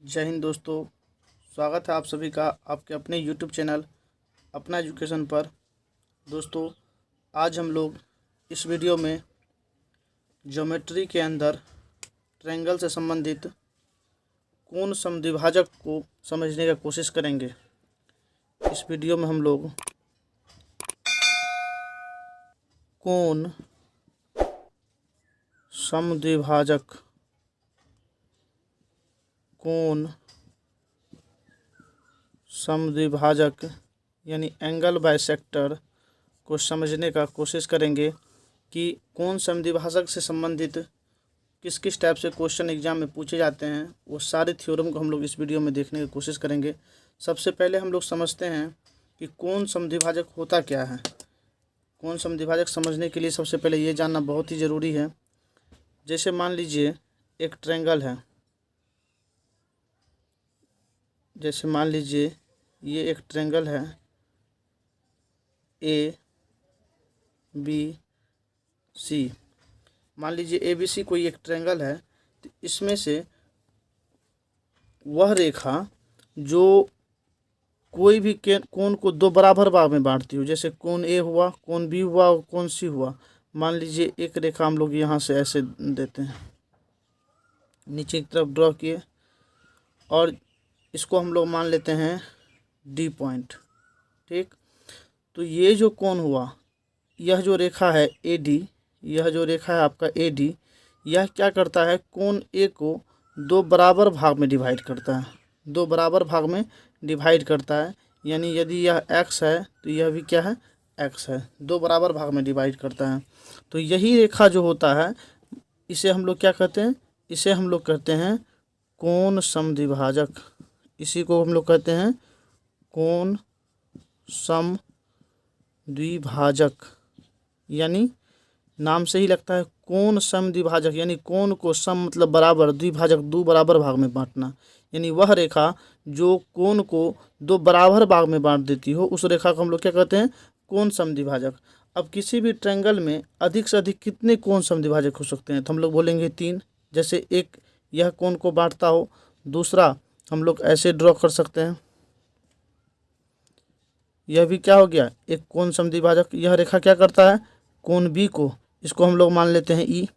जय हिंद दोस्तों। स्वागत है आप सभी का आपके अपने YouTube चैनल अपना एजुकेशन पर। दोस्तों, आज हम लोग इस वीडियो में ज्योमेट्री के अंदर ट्रायंगल से संबंधित कोण समद्विभाजक को समझने का कोशिश करेंगे। इस वीडियो में हम लोग कोण समद्विभाजक यानी एंगल बाइसेक्टर को समझने का कोशिश करेंगे कि कोण समद्विभाजक से संबंधित किस किस टाइप से क्वेश्चन एग्जाम में पूछे जाते हैं। वो सारे थ्योरम को हम लोग इस वीडियो में देखने की कोशिश करेंगे। सबसे पहले हम लोग समझते हैं कि कोण समद्विभाजक होता क्या है। कोण समद्विभाजक समझने के लिए सबसे पहले ये जानना बहुत ही ज़रूरी है। जैसे मान लीजिए एक ट्रायंगल है, जैसे मान लीजिए ये एक ट्रायंगल है ABC। मान लीजिए ABC कोई एक ट्रायंगल है, तो इसमें से वह रेखा जो कोई भी कोण को दो बराबर भाग में बांटती हो, जैसे कोण A हुआ, कोण B हुआ और कोण C हुआ। मान लीजिए एक रेखा हम लोग यहाँ से ऐसे देते हैं, नीचे की तरफ ड्रॉ किए और इसको हम लोग मान लेते हैं D पॉइंट। ठीक, तो ये जो कोण हुआ, यह जो रेखा है AD, यह जो रेखा है आपका AD, यह क्या करता है, कोण A को दो बराबर भाग में डिवाइड करता है। दो बराबर भाग में डिवाइड करता है, यानी यदि यह x है तो यह भी क्या है, x है। दो बराबर भाग में डिवाइड करता है। तो यही रेखा जो होता है, इसे हम लोग क्या कहते हैं, इसे हम लोग कहते हैं कोण समद्विभाजक। इसी को हम लोग कहते हैं कोण समद्विभाजक, यानी नाम से ही लगता है कोण समद्विभाजक, यानी कोण को सम मतलब बराबर, द्विभाजक दो बराबर भाग में बांटना। यानी वह रेखा जो कोण को दो बराबर भाग में बांट देती हो, उस रेखा को हम लोग क्या कहते हैं, कोण समद्विभाजक। अब किसी भी ट्रायंगल में अधिक से अधिक कितने कोण समद्विभाजक हो सकते हैं, तो हम लोग बोलेंगे 3। जैसे एक यह कोण को बांटता हो, दूसरा हम लोग ऐसे ड्रॉ कर सकते हैं, यह भी क्या हो गया, एक कोण समद्विभाजक। यह रेखा क्या करता है, कोण B को, इसको हम लोग मान लेते हैं E।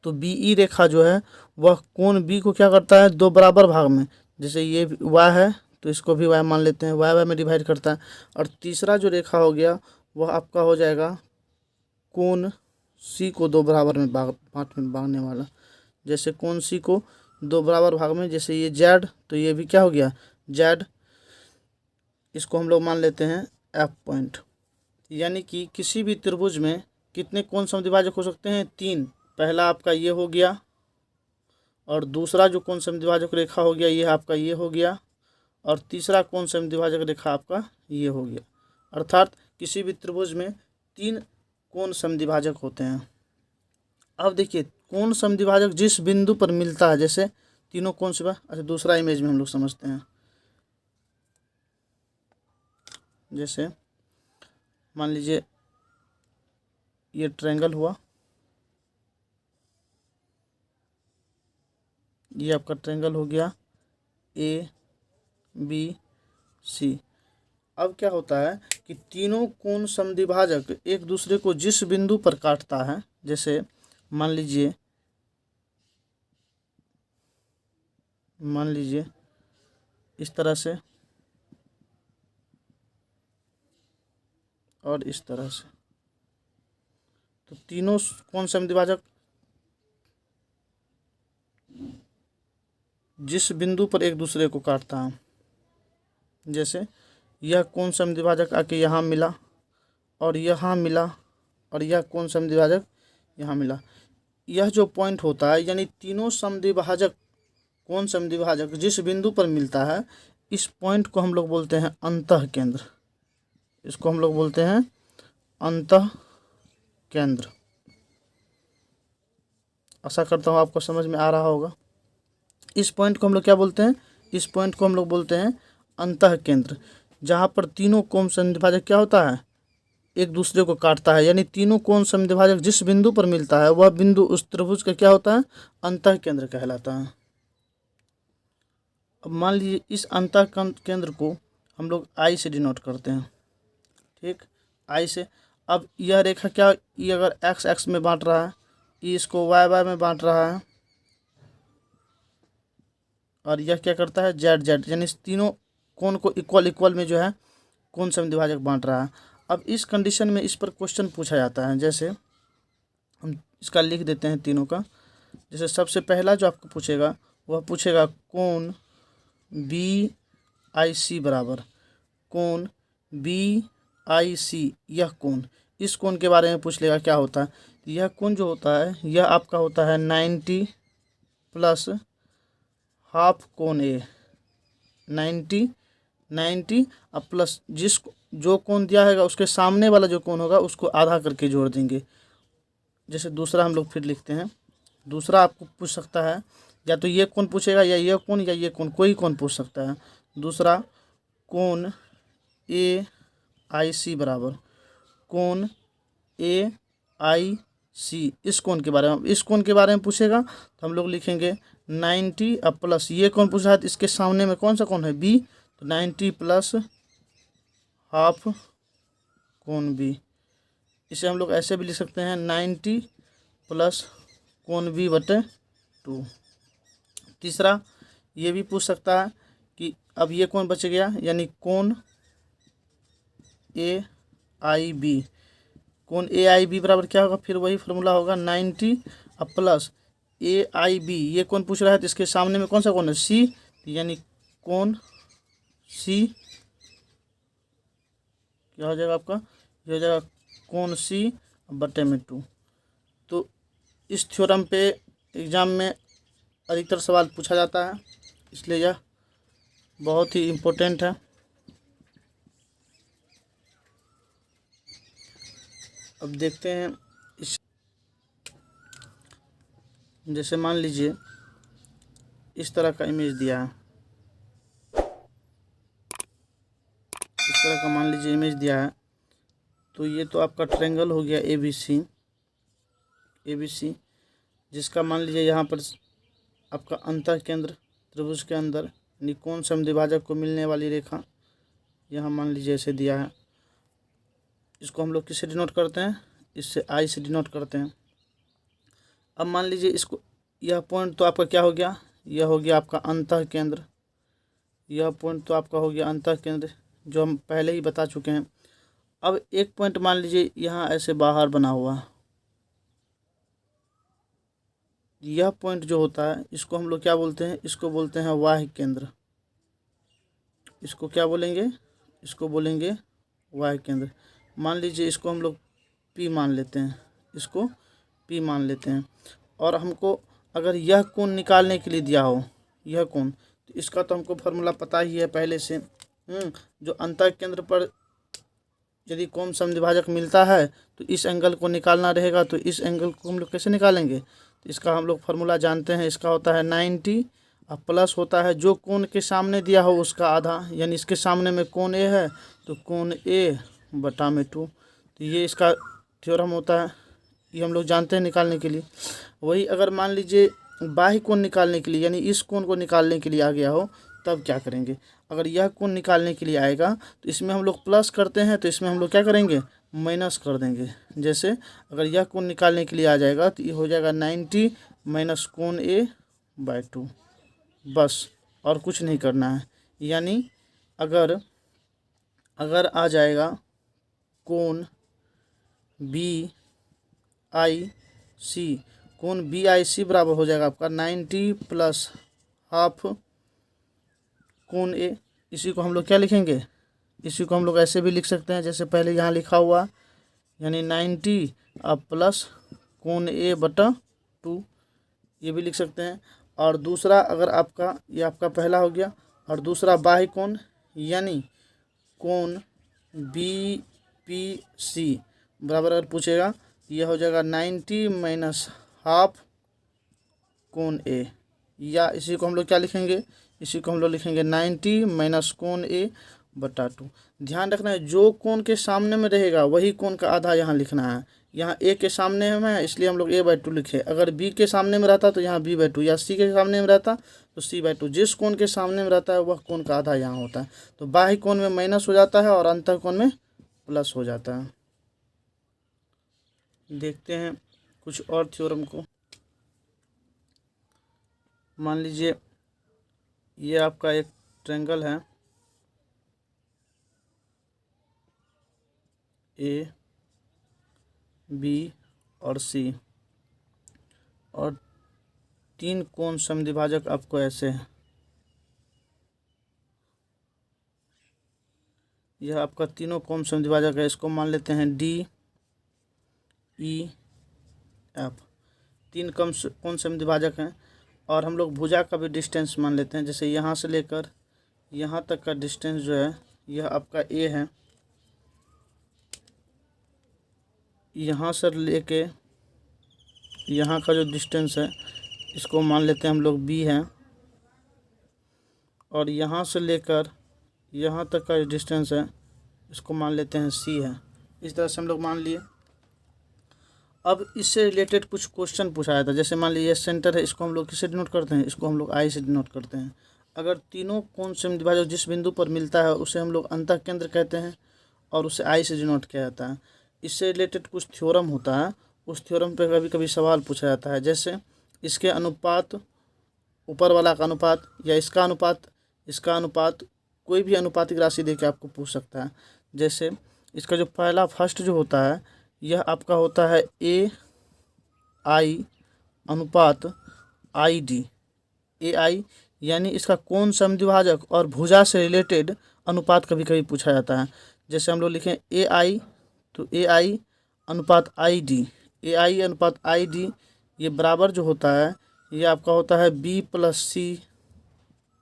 तो BE रेखा जो है वह कोण B को क्या करता है, दो बराबर भाग में, जैसे ये Y है तो इसको भी Y मान लेते हैं, Y में डिवाइड करता है। और तीसरा जो रेखा हो गया वह आपका हो जाएगा कोण C को दो बराबर में बांटने वाला। जैसे कोण C को दो बराबर भाग में, जैसे ये Z, तो ये भी क्या हो गया Z, इसको हम लोग मान लेते हैं F पॉइंट। यानी कि किसी भी त्रिभुज में कितने कोण समद्विभाजक हो सकते हैं, 3। पहला आपका ये हो गया, और दूसरा जो कोण समद्विभाजक रेखा हो गया ये आपका ये हो गया, और तीसरा कोण समद्विभाजक रेखा आपका ये हो गया। अर्थात किसी भी त्रिभुज में 3 कोण समद्विभाजक होते हैं। अब देखिए कोण समद्विभाजक जिस बिंदु पर मिलता है, जैसे तीनों कोण से, अच्छा दूसरा इमेज में हम लोग समझते हैं। जैसे मान लीजिए ये ट्रायंगल हुआ, ये आपका ट्रायंगल हो गया ABC। अब क्या होता है कि तीनों कोण समद्विभाजक एक दूसरे को जिस बिंदु पर काटता है, जैसे मान लीजिए इस तरह से और इस तरह से, तो तीनों कोण समद्विभाजक जिस बिंदु पर एक दूसरे को काटता है, जैसे यह कोण समद्विभाजक आके यहाँ मिला और यहाँ मिला, और यह कोण समद्विभाजक यहाँ मिला। यह जो पॉइंट होता है, यानी तीनों समद्विभाजक कोण समद्विभाजक जिस बिंदु पर मिलता है, इस पॉइंट को हम लोग बोलते हैं अंतः केंद्र। इसको हम लोग बोलते हैं अंतः केंद्र। आशा करता हूँ आपको समझ में आ रहा होगा। इस पॉइंट को हम लोग क्या बोलते हैं, इस पॉइंट को हम लोग बोलते हैं अंतः केंद्र, जहाँ पर तीनों कोण समद्विभाजक क्या होता है, एक दूसरे को काटता है। यानी तीनों कोण समद्विभाजक जिस बिंदु पर मिलता है, वह बिंदु उस त्रिभुज का क्या होता है, अंतः केंद्र कहलाता है। अब मान लीजिए इस अंतः केंद्र को हम लोग आई से डिनोट करते हैं, ठीक, आई से। अब यह रेखा क्या, ये अगर एक्स एक्स में बांट रहा है, ये इसको वाई वाई में बांट रहा है, और यह क्या करता है जेड जेड, यानी इस तीनों कोण को इक्वल इक्वल में जो है कोण समद्विभाजक बांट रहा है। अब इस कंडीशन में इस पर क्वेश्चन पूछा जाता है, जैसे हम इसका लिख देते हैं तीनों का। जैसे सबसे पहला जो आपको पूछेगा वह पूछेगा कोण बी आई सी बराबर, कोण बी आई सी, यह कोण, इस कोण के बारे में पूछ लेगा क्या होता है। यह कोण जो होता है यह आपका होता है 90 प्लस हाफ कोण ए, 90 अब प्लस जो कोण दिया है उसके सामने वाला जो कोण होगा उसको आधा करके जोड़ देंगे। जैसे दूसरा हम लोग फिर लिखते हैं, दूसरा आपको पूछ सकता है या तो ये कोण पूछेगा या ये कोण या ये कोण, कोई कोण पूछ सकता है। दूसरा कोण ए आई सी बराबर, कोण ए आई सी, इस कोण के बारे में, इस कोण के बारे में पूछेगा तो हम लोग लिखेंगे 90 अब प्लस ये कोण पूछा है तो इसके सामने में कौन सा कोण है बी, तो 90 प्लस हाफ कोण बी। इसे हम लोग ऐसे भी लिख सकते हैं 90 प्लस कोण बी बटे 2। तीसरा ये भी पूछ सकता है कि अब ये कोण बच गया, यानी कोण ए आई बी, कोण ए आई बी बराबर क्या होगा, फिर वही फार्मूला होगा 90 अब प्लस ए आई बी, ये कोण पूछ रहा है तो इसके सामने में कौन सा कोण है सी, यानी कोण सी क्या हो जाएगा आपका, ये हो जाएगा कोण सी बटे में 2। तो इस थ्योरम पे एग्ज़ाम में अधिकतर सवाल पूछा जाता है, इसलिए यह बहुत ही इम्पोर्टेंट है। अब देखते हैं इस, जैसे मान लीजिए इस तरह का इमेज दिया है, इस तरह का मान लीजिए इमेज दिया है, तो ये तो आपका ट्रायंगल हो गया ए बी सी, जिसका मान लीजिए यहाँ पर आपका अंतः केंद्र त्रिभुज के अंदर यानी कोण समद्विभाजक को मिलने वाली रेखा यहाँ मान लीजिए ऐसे दिया है। इसको हम लोग किससे डिनोट करते हैं, इससे आई से डिनोट करते हैं। अब मान लीजिए इसको, यह पॉइंट तो आपका क्या हो गया, यह हो गया आपका अंतः केंद्र, यह पॉइंट तो आपका हो गया अंतः केंद्र जो हम पहले ही बता चुके हैं। अब एक पॉइंट मान लीजिए यहाँ ऐसे बाहर बना हुआ है, यह पॉइंट जो होता है इसको हम लोग क्या बोलते हैं, इसको बोलते हैं वाह्य केंद्र। इसको क्या बोलेंगे, इसको बोलेंगे वाह्य केंद्र। मान लीजिए इसको हम लोग पी मान लेते हैं, इसको पी मान लेते हैं। और हमको अगर यह कोण निकालने के लिए दिया हो, यह कोण, तो इसका तो हमको फार्मूला पता ही है पहले से। जो अंतः केंद्र पर यदि कोण समद्विभाजक मिलता है तो इस एंगल को निकालना रहेगा, तो इस एंगल को हम लोग कैसे निकालेंगे, तो इसका हम लोग फार्मूला जानते हैं। इसका होता है 90 अब प्लस होता है जो कोण के सामने दिया हो उसका आधा, यानी इसके सामने में कोण ए है तो कोण ए बटा में 2। तो ये इसका थ्योरम होता है, ये हम लोग जानते हैं निकालने के लिए। वही अगर मान लीजिए बाह्य कोण निकालने के लिए यानी इस कोण को निकालने के लिए आ गया हो तब क्या करेंगे। अगर यह कोण निकालने के लिए आएगा तो इसमें हम लोग प्लस करते हैं, तो इसमें हम लोग क्या करेंगे माइनस कर देंगे। जैसे अगर यह कोण निकालने के लिए आ जाएगा तो ये हो जाएगा 90 माइनस कोण ए बाय 2, बस और कुछ नहीं करना है। यानी अगर आ जाएगा कोण बी आई सी, कोण बी आई सी बराबर हो जाएगा आपका 90 प्लस हाफ कोण ए। इसी को हम लोग क्या लिखेंगे, इसी को हम लोग ऐसे भी लिख सकते हैं जैसे पहले यहाँ लिखा हुआ, यानी 90 अब प्लस कोण ए बटा 2, ये भी लिख सकते हैं। और दूसरा अगर आपका, ये आपका पहला हो गया, और दूसरा बाह्य कोण यानी कोण बी पी सी बराबर अगर पूछेगा यह हो जाएगा 90 माइनस हाफ कोण ए, या इसी को हम लोग क्या लिखेंगे, इसी को हम लोग लिखेंगे 90 माइनस कोण ए बटा 2। ध्यान रखना है जो कोण के सामने में रहेगा वही कोण का आधा यहाँ लिखना है, यहाँ ए के सामने में है इसलिए हम लोग a/2 लिखे। अगर बी के सामने में रहता तो यहाँ b/2, या सी के सामने में रहता तो c/2। जिस कोण के सामने में रहता है वह कोण का आधा यहाँ होता है। तो बाह्य कोण में माइनस हो जाता है और अंतः कोण में प्लस हो जाता है। देखते हैं कुछ और थ्योरम को। मान लीजिए ये आपका एक ट्रायंगल है ए बी और सी, और 3 कोण समद्विभाजक आपको ऐसे है। यह आपका तीनों कोण समद्विभाजक है। इसको मान लेते हैं डी ई एफ। 3 कोण समद्विभाजक हैं और हम लोग भुजा का भी डिस्टेंस मान लेते हैं। जैसे यहाँ से लेकर यहाँ तक का डिस्टेंस जो है यह आपका ए है, यहाँ से लेके यहाँ का जो डिस्टेंस है इसको मान लेते हैं हम लोग बी है, और यहाँ से लेकर यहाँ तक का डिस्टेंस है इसको मान लेते हैं सी है। इस तरह से हम लोग मान लिए। अब इससे रिलेटेड कुछ क्वेश्चन पूछाया था। जैसे मान लीजिए सेंटर है, इसको हम लोग किससे डिनोट करते हैं, इसको हम लोग आई से डिनोट करते हैं। अगर तीनों कोण समद्विभाजक जिस बिंदु पर मिलता है उसे हम लोग अंतः केंद्र कहते हैं और उसे आई से डिनोट किया जाता है। इससे रिलेटेड कुछ थ्योरम होता है, उस थ्योरम पे कभी कभी सवाल पूछा जाता है। जैसे इसके अनुपात, ऊपर वाला का अनुपात या इसका अनुपात, कोई भी अनुपातिक राशि देके आपको पूछ सकता है। जैसे इसका जो पहला फर्स्ट जो होता है यह आपका होता है ए आई अनुपात आई डी। ए आई यानी इसका कोण समद्विभाजक और भुजा से रिलेटेड अनुपात कभी कभी पूछा जाता है। जैसे हम लोग लिखें ए आई, तो ए आई अनुपात आई डी, ए आई अनुपात आई डी ये बराबर जो होता है ये आपका होता है बी प्लस सी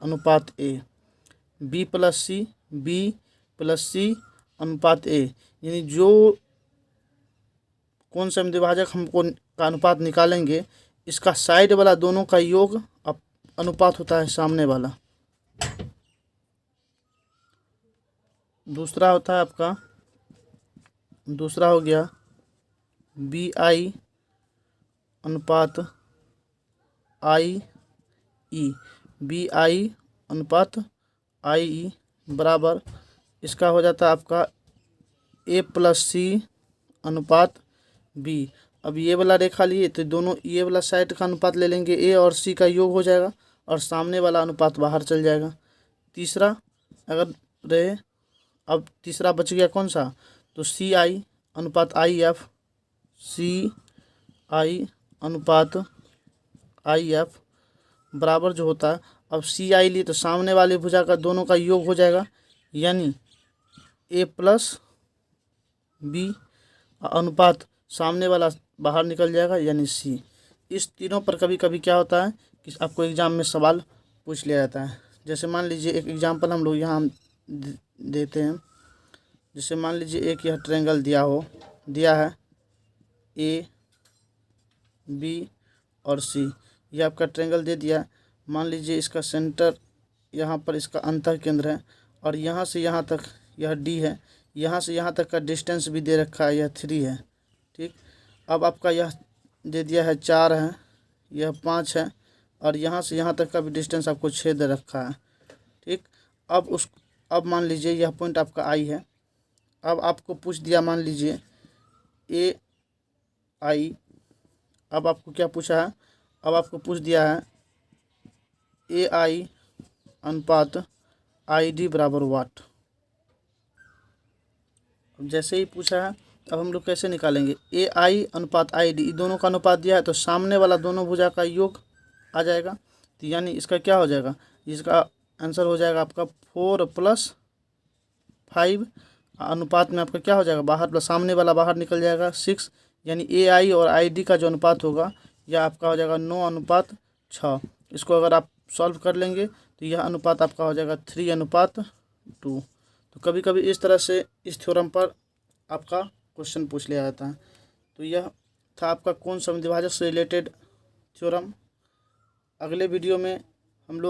अनुपात ए। बी प्लस सी अनुपात ए, यानी जो कोण समद्विभाजक हमको का अनुपात निकालेंगे इसका साइड वाला दोनों का योग अनुपात होता है सामने वाला। दूसरा होता है आपका, दूसरा हो गया बी आई अनुपात आई ई। बी आई अनुपात आई ई बराबर इसका हो जाता है आपका ए प्लस सी अनुपात बी। अब ये वाला रेखा लिए तो दोनों ये वाला साइड का अनुपात ले लेंगे, ए और सी का योग हो जाएगा और सामने वाला अनुपात बाहर चल जाएगा। तीसरा अगर रहे, अब तीसरा बच गया कौन सा, तो सी आई अनुपात आई एफ। सी आई अनुपात आई एफ बराबर जो होता है, अब सी आई लिए तो सामने वाली भुजा का दोनों का योग हो जाएगा, यानी ए प्लस बी अनुपात सामने वाला बाहर निकल जाएगा यानी सी। इस तीनों पर कभी कभी क्या होता है कि आपको एग्ज़ाम में सवाल पूछ लिया जाता है। जैसे मान लीजिए एक एग्जांपल हम लोग यहाँ देते हैं। जैसे मान लीजिए एक यह ट्रायंगल दिया है ए बी और सी, ये आपका ट्रायंगल दे दिया। मान लीजिए इसका सेंटर यहाँ पर इसका अंतः केंद्र है और यहाँ से यहाँ तक यह डी है, यहाँ से यहाँ तक का डिस्टेंस भी दे रखा है, यह 3 है। ठीक, अब आपका यह दे दिया है 4 है, यह 5 है और यहाँ से यहाँ तक का भी डिस्टेंस आपको 6 दे रखा है। ठीक, अब मान लीजिए यह पॉइंट आपका आई है। अब आपको पूछ दिया मान लीजिए ए आई, अब आपको क्या पूछा है, अब आपको पूछ दिया है ए आई अनुपात आई डी बराबर वाट। अब जैसे ही पूछा है अब हम लोग कैसे निकालेंगे, ए आई अनुपात आई डी, दोनों का अनुपात दिया है तो सामने वाला दोनों भुजा का योग आ जाएगा। तो यानी इसका क्या हो जाएगा, इसका आंसर हो जाएगा आपका 4 + 5 अनुपात में आपका क्या हो जाएगा, बाहर प्लस सामने वाला बाहर निकल जाएगा 6, यानी ए आई और आई डी का जो अनुपात होगा यह आपका हो जाएगा 9:6। इसको अगर आप सॉल्व कर लेंगे तो यह अनुपात आपका हो जाएगा 3:2। तो कभी कभी इस तरह से इस थ्योरम पर आपका क्वेश्चन पूछ लिया जाता है। तो यह था आपका कोण समद्विभाजक से रिलेटेड थ्योरम। अगले वीडियो में हम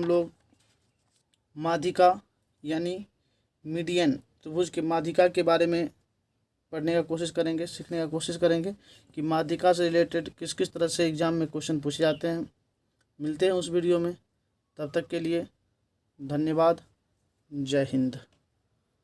लोग माध्यिका यानी मीडियन त्रिभुज की माध्यिका के बारे में पढ़ने का कोशिश करेंगे, सीखने का कोशिश करेंगे कि माध्यिका से रिलेटेड किस किस तरह से एग्ज़ाम में क्वेश्चन पूछे जाते हैं। मिलते हैं उस वीडियो में, तब तक के लिए धन्यवाद। जय हिंद।